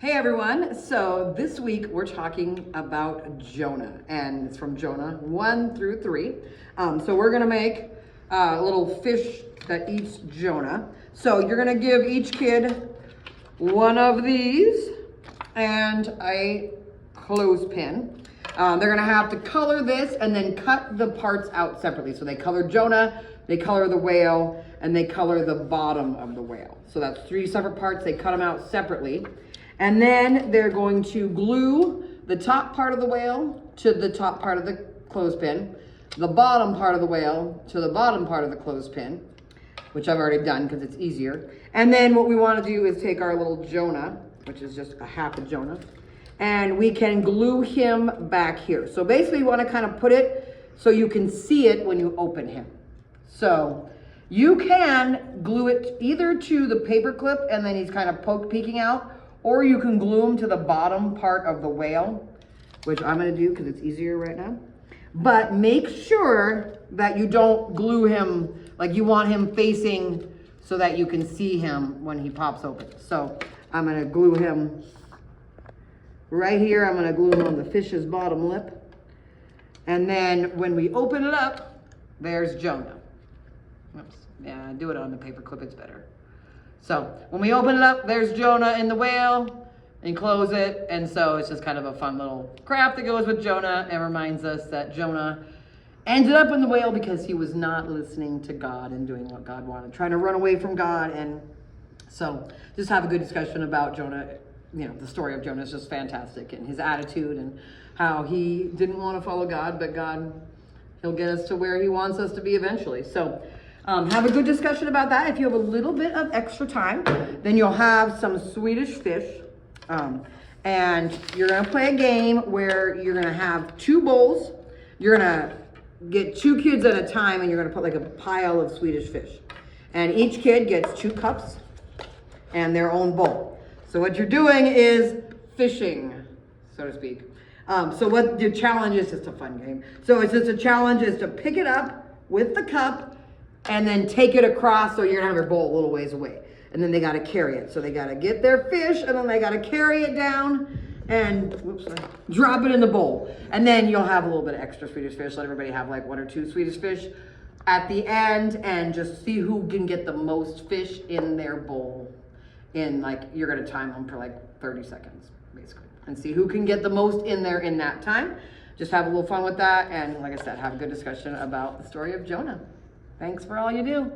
Hey everyone, so this week we're talking about Jonah, and it's from Jonah 1 through 3. So we're gonna make a little fish that eats Jonah. So you're gonna give each kid one of these and a clothespin. They're gonna have to color this and then cut the parts out separately. So they color Jonah, they color the whale, and they color the bottom of the whale. So that's 3 separate parts. They cut them out separately. And then they're going to glue the top part of the whale to the top part of the clothespin, the bottom part of the whale to the bottom part of the clothespin, which I've already done because it's easier. And then what we want to do is take our little Jonah, which is just a half a Jonah, and we can glue him back here. So basically you want to kind of put it so you can see it when you open him. So you can glue it either to the paper clip and then he's kind of peeking out, or you can glue him to the bottom part of the whale, which I'm gonna do because it's easier right now. But make sure that you don't glue him, like you want him facing so that you can see him when he pops open. So I'm gonna glue him right here. I'm gonna glue him on the fish's bottom lip. And then when we open it up, there's Jonah. Oops. Yeah, do it on the paper clip, it's better. So when we open it up, there's Jonah in the whale, and close it. And so it's just kind of a fun little craft that goes with Jonah and reminds us that Jonah ended up in the whale because he was not listening to God and doing what God wanted, trying to run away from God. And so just have a good discussion about Jonah. You know, the story of Jonah is just fantastic, and his attitude and how he didn't want to follow God, but God, he'll get us to where he wants us to be eventually. So have a good discussion about that. If you have a little bit of extra time, then you'll have some Swedish fish. And you're going to play a game where you're going to have 2 bowls. You're going to get 2 kids at a time, and you're going to put like a pile of Swedish fish. And each kid gets 2 cups and their own bowl. So what you're doing is fishing, so to speak. So what your challenge is, it's a fun game. So it's just a challenge is to pick it up with the cup and then take it across, so you're gonna have your bowl a little ways away. And then they gotta carry it. So they gotta get their fish, and then they gotta carry it down and drop it in the bowl. And then you'll have a little bit of extra Swedish fish. Let everybody have like 1 or 2 Swedish fish at the end, and just see who can get the most fish in their bowl. In like, you're gonna time them for like 30 seconds, basically. And see who can get the most in there in that time. Just have a little fun with that. And like I said, have a good discussion about the story of Jonah. Thanks for all you do.